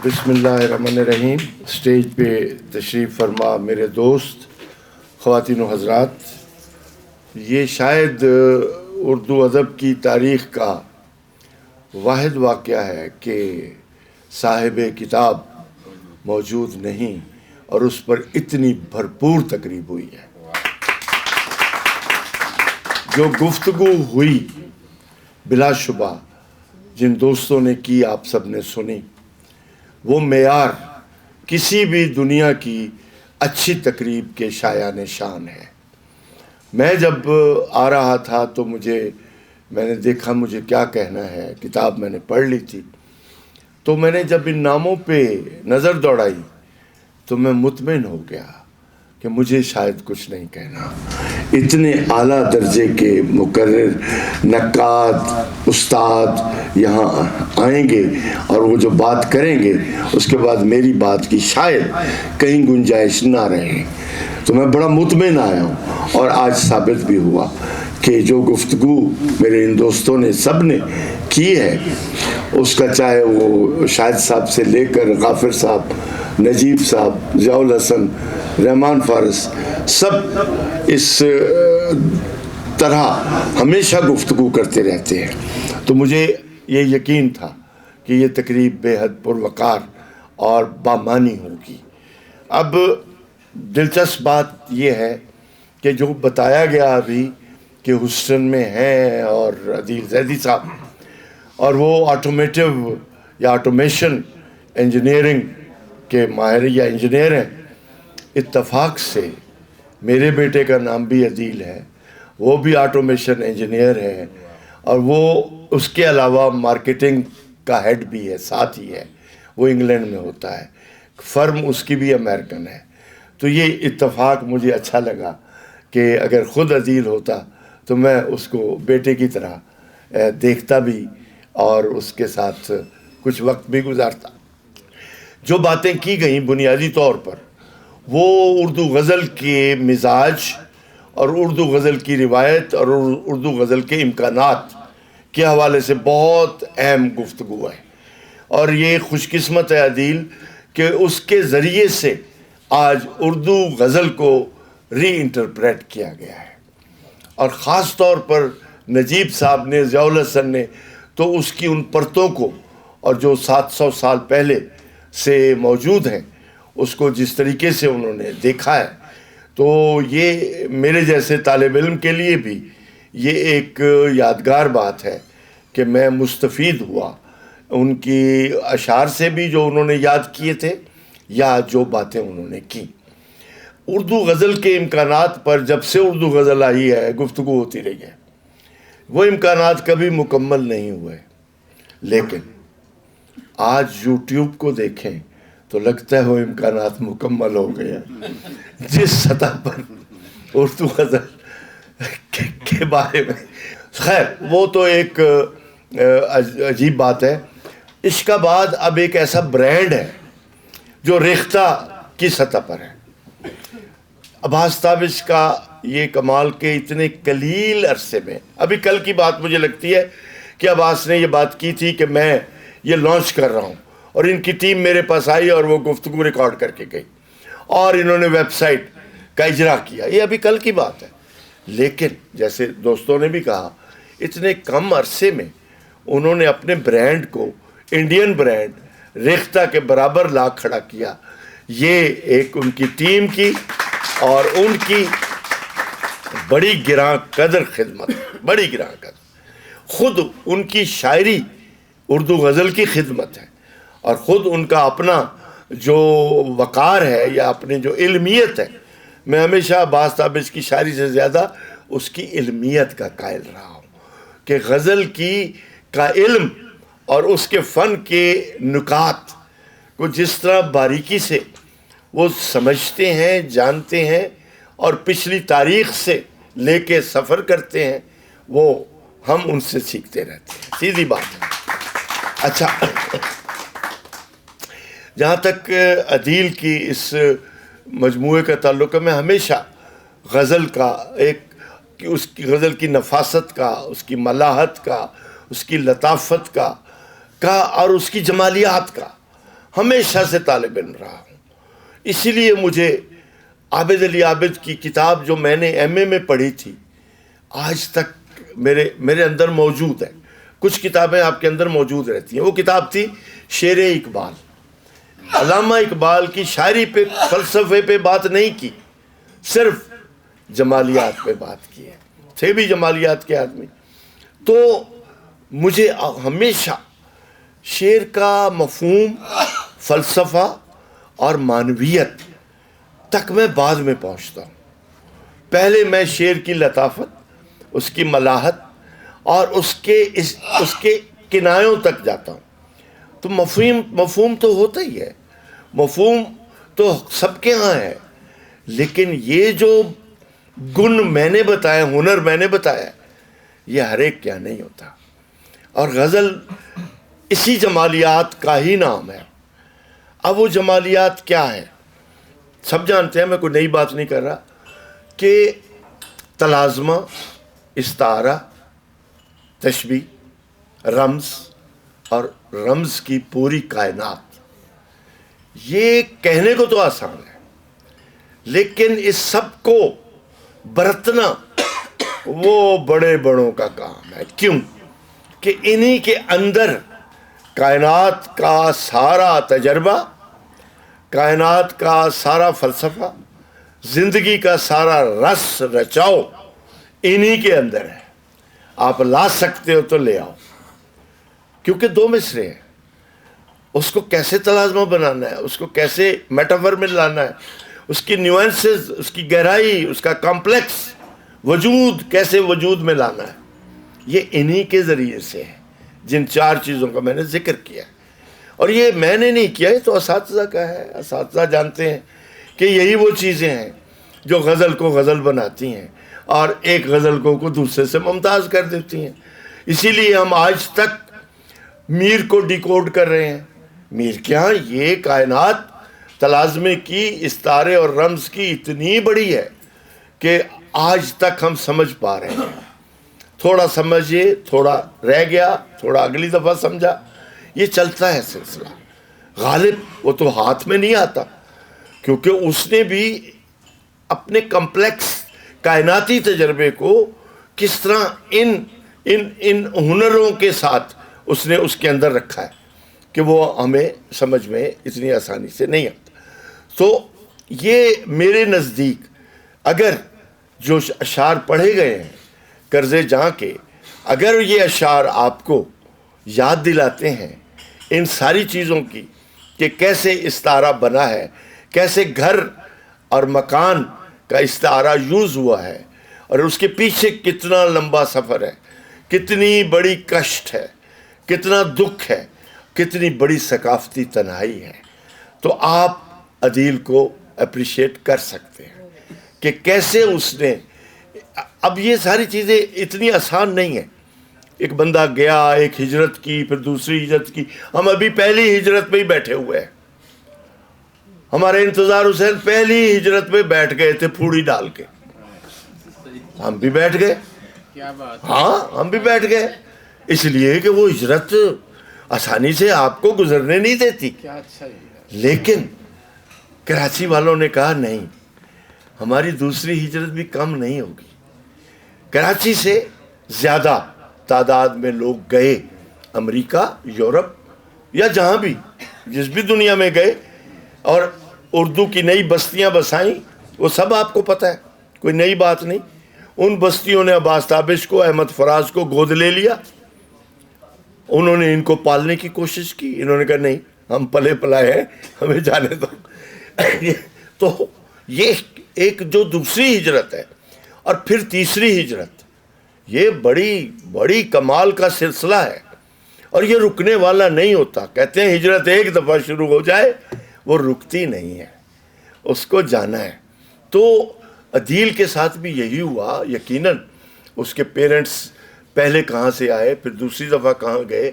بسم اللہ الرحمن الرحیم. اسٹیج پہ تشریف فرما میرے دوست، خواتین و حضرات، یہ شاید اردو ادب کی تاریخ کا واحد واقعہ ہے کہ صاحب کتاب موجود نہیں اور اس پر اتنی بھرپور تقریب ہوئی ہے. جو گفتگو ہوئی بلا شبہ جن دوستوں نے کی، آپ سب نے سنی، وہ معیار کسی بھی دنیا کی اچھی تقریب کے شایان شان ہے. میں جب آ رہا تھا تو میں نے دیکھا مجھے کیا کہنا ہے. کتاب میں نے پڑھ لی تھی، تو میں نے جب ان ناموں پہ نظر دوڑائی تو میں مطمئن ہو گیا کہ مجھے شاید کچھ نہیں کہنا. اتنے اعلیٰ درجے کے مقرر، نقاد، استاد یہاں آئیں گے اور وہ جو بات کریں گے اس کے بعد میری بات کی شاید کہیں گنجائش نہ رہے. تو میں بڑا مطمئن آیا ہوں اور آج ثابت بھی ہوا کہ جو گفتگو میرے ان دوستوں نے سب نے کی ہے، اس کا چاہے وہ شاہد صاحب سے لے کر غافر صاحب، نجیب صاحب، ضیاء الحسن، رحمان فارس، سب اس طرح ہمیشہ گفتگو کرتے رہتے ہیں. تو مجھے یہ یقین تھا کہ یہ تقریب بے حد پروقار اور بامانی ہوگی. اب دلچسپ بات یہ ہے کہ جو بتایا گیا ابھی کہ ہسٹن میں ہیں اور عدیل زیدی صاحب، اور وہ آٹومیٹو یا آٹومیشن انجینئرنگ کے ماہر یا انجینئر ہیں. اتفاق سے میرے بیٹے کا نام بھی عدیل ہے، وہ بھی آٹومیشن انجینئر ہے، اور وہ اس کے علاوہ مارکیٹنگ کا ہیڈ بھی ہے، ساتھ ہی ہے. وہ انگلینڈ میں ہوتا ہے، فرم اس کی بھی امریکن ہے. تو یہ اتفاق مجھے اچھا لگا کہ اگر خود عدیل ہوتا تو میں اس کو بیٹے کی طرح دیکھتا بھی اور اس کے ساتھ کچھ وقت بھی گزارتا. جو باتیں کی گئیں بنیادی طور پر وہ اردو غزل کے مزاج اور اردو غزل کی روایت اور اردو غزل کے امکانات کے حوالے سے بہت اہم گفتگو ہے. اور یہ خوش قسمت ہے عدیل کہ اس کے ذریعے سے آج اردو غزل کو ری انٹرپریٹ کیا گیا ہے. اور خاص طور پر نجیب صاحب نے، ضیاء الحسن نے تو اس کی ان پرتوں کو، اور جو 700 سال پہلے سے موجود ہیں، اس کو جس طریقے سے انہوں نے دیکھا ہے، تو یہ میرے جیسے طالب علم کے لیے بھی یہ ایک یادگار بات ہے کہ میں مستفید ہوا ان کی اشعار سے بھی جو انہوں نے یاد کیے تھے یا جو باتیں انہوں نے کی. اردو غزل کے امکانات پر جب سے اردو غزل آئی ہے گفتگو ہوتی رہی ہے. وہ امکانات کبھی مکمل نہیں ہوئے، لیکن آج یوٹیوب کو دیکھیں تو لگتا ہے وہ امکانات مکمل ہو گئے ہیں. جس سطح پر اردو غزل کے بارے میں، خیر وہ تو ایک عجیب بات ہے. عشق آباد اب ایک ایسا برانڈ ہے جو ریختہ کی سطح پر ہے. عباس تابش کا یہ کمال کے اتنے قلیل عرصے میں، ابھی کل کی بات مجھے لگتی ہے کہ عباس نے یہ بات کی تھی کہ میں یہ لانچ کر رہا ہوں، اور ان کی ٹیم میرے پاس آئی اور وہ گفتگو ریکارڈ کر کے گئی اور انہوں نے ویب سائٹ کا اجرا کیا. یہ ابھی کل کی بات ہے، لیکن جیسے دوستوں نے بھی کہا اتنے کم عرصے میں انہوں نے اپنے برانڈ کو، انڈین برانڈ، ریختہ کے برابر لا کھڑا کیا. یہ ایک ان کی ٹیم کی اور ان کی بڑی گراں قدر خدمت، بڑی گراں قدر. خود ان کی شاعری اردو غزل کی خدمت ہے، اور خود ان کا اپنا جو وقار ہے یا اپنی جو علمیت ہے. میں ہمیشہ عباس تابش کی شاعری سے زیادہ اس کی علمیت کا قائل رہا ہوں کہ غزل کا علم اور اس کے فن کے نکات کو جس طرح باریکی سے وہ سمجھتے ہیں، جانتے ہیں اور پچھلی تاریخ سے لے کے سفر کرتے ہیں، وہ ہم ان سے سیکھتے رہتے ہیں. سیدھی بات ہے. اچھا، جہاں تک عدیل کی اس مجموعے کا تعلق ہے، میں ہمیشہ غزل کا اس کی غزل کی نفاست کا، اس کی ملاحت کا، اس کی لطافت کا اور اس کی جمالیات کا ہمیشہ سے طالب علم رہا ہوں. اسی لیے مجھے عابد علی عابد کی کتاب جو میں نے ایم اے میں پڑھی تھی آج تک میرے اندر موجود ہے. کچھ کتابیں آپ کے اندر موجود رہتی ہیں. وہ کتاب تھی شعر اقبال. علامہ اقبال کی شاعری پہ فلسفے پہ بات نہیں کی, صرف جمالیات پہ بات کی ہے. تھے بھی جمالیات کے آدمی. تو مجھے ہمیشہ شعر کا مفہوم, فلسفہ اور معنویت تک میں بعد میں پہنچتا ہوں. پہلے میں شعر کی لطافت, اس کی ملاحت اور اس کے کنایوں تک جاتا ہوں. تو مفہوم تو ہوتا ہی ہے, مفہوم تو سب کے ہاں ہے, لیکن یہ جو گن میں نے بتایا, ہنر میں نے بتایا, یہ ہر ایک کیا نہیں ہوتا. اور غزل اسی جمالیات کا ہی نام ہے. اب وہ جمالیات کیا ہے سب جانتے ہیں, میں کوئی نئی بات نہیں کر رہا, کہ تلازمہ, استعارہ, تشبیہ, رمز اور رمز کی پوری کائنات. یہ کہنے کو تو آسان ہے, لیکن اس سب کو برتنا وہ بڑے بڑوں کا کام ہے. کیوں کہ انہی کے اندر کائنات کا سارا تجربہ, کائنات کا سارا فلسفہ, زندگی کا سارا رس رچاؤ انہی کے اندر ہے. آپ لا سکتے ہو تو لے آؤ, کیونکہ دو مصرے ہیں. اس کو کیسے تلازمہ بنانا ہے, اس کو کیسے میٹافر میں لانا ہے, اس کی نیوانسز, اس کی گہرائی, اس کا کمپلیکس وجود کیسے وجود میں لانا ہے, یہ انہی کے ذریعے سے ہے جن چار چیزوں کا میں نے ذکر کیا. اور یہ میں نے نہیں کیا, یہ تو اساتذہ کا ہے. اساتذہ جانتے ہیں کہ یہی وہ چیزیں ہیں جو غزل کو غزل بناتی ہیں اور ایک غزل کو دوسرے سے ممتاز کر دیتی ہیں. اسی لیے ہم آج تک میر کو ڈیکوڈ کر رہے ہیں. میر کیا, یہ کائنات تلازمے کی, استعارے اور رمز کی اتنی بڑی ہے کہ آج تک ہم سمجھ پا رہے ہیں. تھوڑا سمجھے, تھوڑا رہ گیا, تھوڑا اگلی دفعہ سمجھا, یہ چلتا ہے سلسلہ. غالب وہ تو ہاتھ میں نہیں آتا, کیونکہ اس نے بھی اپنے کمپلیکس کائناتی تجربے کو کس طرح ان ہنروں کے ساتھ اس نے اس کے اندر رکھا ہے کہ وہ ہمیں سمجھ میں اتنی آسانی سے نہیں آتا. تو یہ میرے نزدیک اگر جو اشعار پڑھے گئے ہیں قرض جاں کے, اگر یہ اشعار آپ کو یاد دلاتے ہیں ان ساری چیزوں کی کہ کیسے استعارہ بنا ہے, کیسے گھر اور مکان کا استعارہ یوز ہوا ہے, اور اس کے پیچھے کتنا لمبا سفر ہے, کتنی بڑی کشٹ ہے, کتنا دکھ ہے, کتنی بڑی ثقافتی تنہائی ہے, تو آپ عدیل کو اپریشیٹ کر سکتے ہیں کہ کیسے اس نے. اب یہ ساری چیزیں اتنی آسان نہیں ہیں. ایک بندہ گیا, ایک ہجرت کی, پھر دوسری ہجرت کی. ہم ابھی پہلی ہجرت پہ ہی بیٹھے ہوئے ہیں. ہمارے انتظار حسین پہلی ہجرت پہ بیٹھ گئے تھے پھوڑی ڈال کے. ہم بھی بیٹھ گئے, ہاں ہم بھی بیٹھ گئے, اس لیے کہ وہ ہجرت آسانی سے آپ کو گزرنے نہیں دیتی. لیکن کراچی والوں نے کہا نہیں, ہماری دوسری ہجرت بھی کم نہیں ہوگی. کراچی سے زیادہ تعداد میں لوگ گئے امریکہ, یورپ یا جہاں بھی, جس بھی دنیا میں گئے, اور اردو کی نئی بستیاں بسائیں. وہ سب آپ کو پتہ ہے, کوئی نئی بات نہیں. ان بستیوں نے عباس تابش کو, احمد فراز کو گود لے لیا. انہوں نے ان کو پالنے کی کوشش کی. انہوں نے کہا نہیں, ہم پلے پلائے ہیں, ہمیں جانے دو. تو یہ ایک جو دوسری ہجرت ہے, اور پھر تیسری ہجرت, یہ بڑی کمال کا سلسلہ ہے, اور یہ رکنے والا نہیں ہوتا. کہتے ہیں ہجرت ایک دفعہ شروع ہو جائے وہ رکتی نہیں ہے, اس کو جانا ہے. تو عدیل کے ساتھ بھی یہی ہوا. یقیناً اس کے پیرنٹس پہلے کہاں سے آئے, پھر دوسری دفعہ کہاں گئے,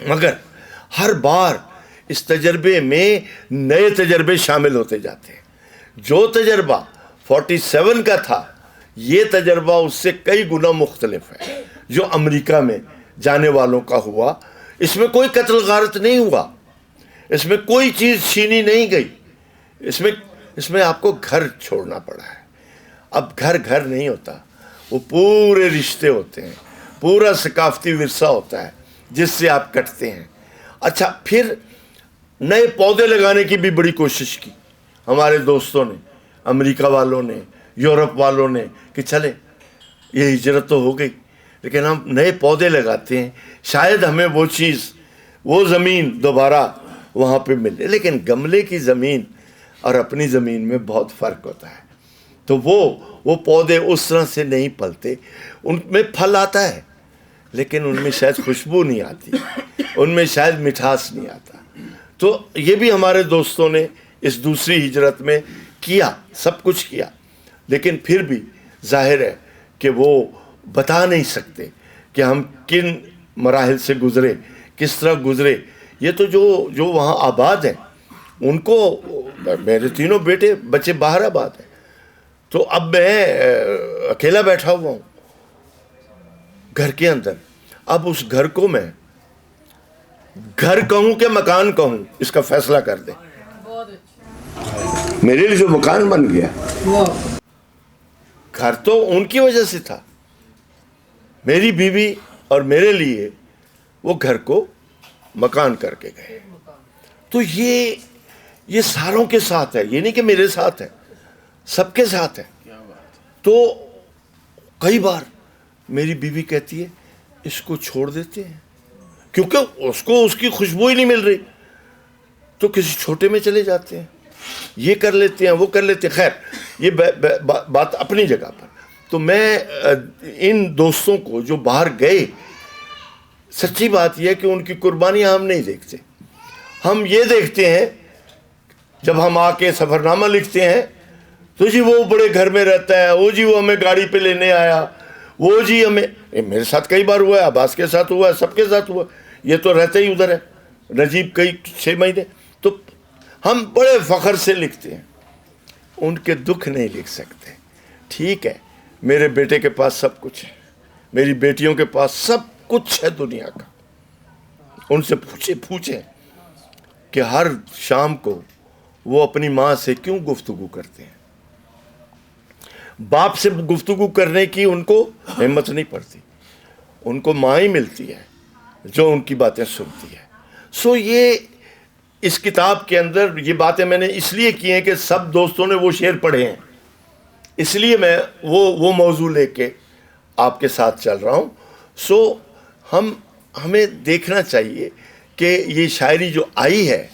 مگر ہر بار اس تجربے میں نئے تجربے شامل ہوتے جاتے ہیں. جو تجربہ 47 کا تھا, یہ تجربہ اس سے کئی گنا مختلف ہے. جو امریکہ میں جانے والوں کا ہوا, اس میں کوئی قتل غارت نہیں ہوا, اس میں کوئی چیز چھینی نہیں گئی. اس میں آپ کو گھر چھوڑنا پڑا ہے. اب گھر نہیں ہوتا, وہ پورے رشتے ہوتے ہیں, پورا ثقافتی ورثہ ہوتا ہے جس سے آپ کٹتے ہیں. اچھا, پھر نئے پودے لگانے کی بھی بڑی کوشش کی ہمارے دوستوں نے, امریکہ والوں نے, یورپ والوں نے, کہ چلے یہ ہجرت تو ہو گئی لیکن ہم نئے پودے لگاتے ہیں, شاید ہمیں وہ چیز, وہ زمین دوبارہ وہاں پہ ملے. لیکن گملے کی زمین اور اپنی زمین میں بہت فرق ہوتا ہے. تو وہ پودے اس طرح سے نہیں پلتے. ان میں پھل آتا ہے لیکن ان میں شاید خوشبو نہیں آتی, ان میں شاید مٹھاس نہیں آتا. تو یہ بھی ہمارے دوستوں نے اس دوسری ہجرت میں کیا, سب کچھ کیا, لیکن پھر بھی ظاہر ہے کہ وہ بتا نہیں سکتے کہ ہم کن مراحل سے گزرے, کس طرح گزرے. یہ تو جو وہاں آباد ہیں ان کو, میرے تینوں بچے باہر آباد ہیں, تو اب میں اکیلا بیٹھا ہوا ہوں گھر کے اندر. اب اس گھر کو میں گھر کہوں کہ مکان کہوں, اس کا فیصلہ کر دیں. میرے لیے جو مکان بن گیا, گھر تو ان کی وجہ سے تھا, میری بیوی اور میرے لیے وہ گھر کو مکان کر کے گئے. تو یہ ساروں کے ساتھ ہے, یہ نہیں کہ میرے ساتھ ہے, سب کے ساتھ ہے. تو کئی بار میری بیوی کہتی ہے اس کو چھوڑ دیتے ہیں, کیونکہ اس کو اس کی خوشبو ہی نہیں مل رہی, تو کسی چھوٹے میں چلے جاتے ہیں, یہ کر لیتے ہیں, وہ کر لیتے ہیں. خیر, یہ بات اپنی جگہ پر. تو میں ان دوستوں کو جو باہر گئے, سچی بات یہ ہے کہ ان کی قربانیاں ہم نہیں دیکھتے. ہم یہ دیکھتے ہیں جب ہم آ کے سفر نامہ لکھتے ہیں تو جی وہ بڑے گھر میں رہتا ہے, وہ جی وہ ہمیں گاڑی پہ لینے آیا, وہ جی ہمیں, میرے ساتھ کئی بار ہوا ہے, عباس کے ساتھ ہوا ہے, سب کے ساتھ ہوا, یہ تو رہتا ہی ادھر ہے, نجیب کئی 6 مہینے. تو ہم بڑے فخر سے لکھتے ہیں, ان کے دکھ نہیں لکھ سکتے. ٹھیک ہے, میرے بیٹے کے پاس سب کچھ ہے, میری بیٹیوں کے پاس سب کچھ ہے دنیا کا. ان سے پوچھیں کہ ہر شام کو وہ اپنی ماں سے کیوں گفتگو کرتے ہیں. باپ سے گفتگو کرنے کی ان کو ہمت نہیں پڑتی, ان کو ماں ہی ملتی ہے جو ان کی باتیں سنتی ہے. سو یہ اس کتاب کے اندر یہ باتیں میں نے اس لیے کی ہیں کہ سب دوستوں نے وہ شعر پڑھے ہیں, اس لیے میں وہ موضوع لے کے آپ کے ساتھ چل رہا ہوں. سو ہمیں دیکھنا چاہیے کہ یہ شاعری جو آئی ہے,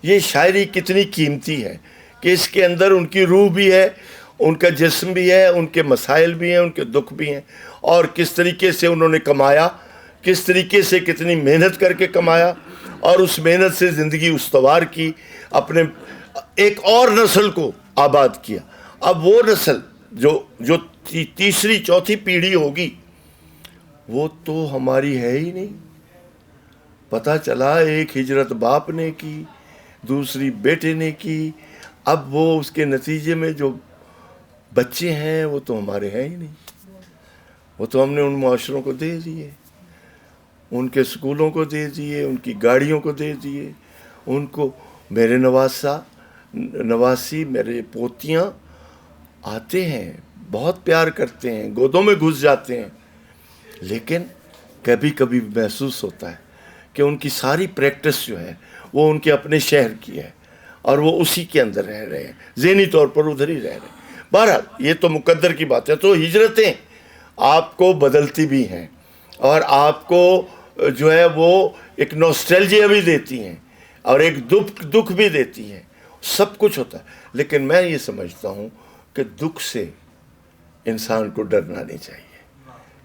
یہ شاعری کتنی قیمتی ہے, کہ اس کے اندر ان کی روح بھی ہے, ان کا جسم بھی ہے, ان کے مسائل بھی ہیں, ان کے دکھ بھی ہیں, اور کس طریقے سے انہوں نے کمایا, کس طریقے سے کتنی محنت کر کے کمایا, اور اس محنت سے زندگی استوار کی, اپنے ایک اور نسل کو آباد کیا. اب وہ نسل جو تیسری چوتھی پیڑھی ہوگی وہ تو ہماری ہے ہی نہیں. پتہ چلا ایک ہجرت باپ نے کی, دوسری بیٹے نے کی, اب وہ اس کے نتیجے میں جو بچے ہیں وہ تو ہمارے ہیں ہی نہیں. وہ تو ہم نے ان معاشروں کو دے دیے, ان کے اسکولوں کو دے دیے, ان کی گاڑیوں کو دے دیے, ان کو. میرے نواسی میرے پوتیاں آتے ہیں, بہت پیار کرتے ہیں, گودوں میں گھس جاتے ہیں, لیکن کبھی کبھی محسوس ہوتا ہے کہ ان کی ساری پریکٹس جو ہے وہ ان کے اپنے شہر کی ہے, اور وہ اسی کے اندر رہ رہے ہیں, ذہنی طور پر ادھر ہی رہ رہے ہیں. بہرحال یہ تو مقدر کی بات ہے. تو ہجرتیں آپ کو بدلتی بھی ہیں, اور آپ کو جو ہے وہ ایک نوسٹیلجیا بھی دیتی ہیں, اور ایک دکھ بھی دیتی ہیں, سب کچھ ہوتا ہے. لیکن میں یہ سمجھتا ہوں کہ دکھ سے انسان کو ڈرنا نہیں چاہیے.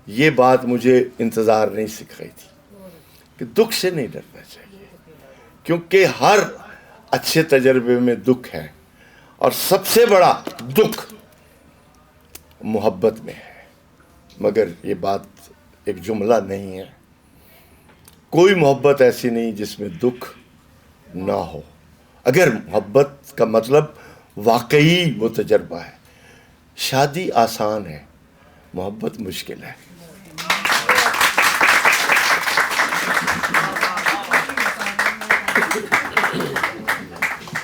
یہ بات مجھے انتظار نہیں سکھائی تھی کہ دکھ سے نہیں ڈرنا چاہیے, کیونکہ ہر اچھے تجربے میں دکھ ہے, اور سب سے بڑا دکھ محبت میں ہے. مگر یہ بات ایک جملہ نہیں ہے, کوئی محبت ایسی نہیں جس میں دکھ نہ ہو. اگر محبت کا مطلب واقعی وہ تجربہ ہے. شادی آسان ہے, محبت مشکل ہے.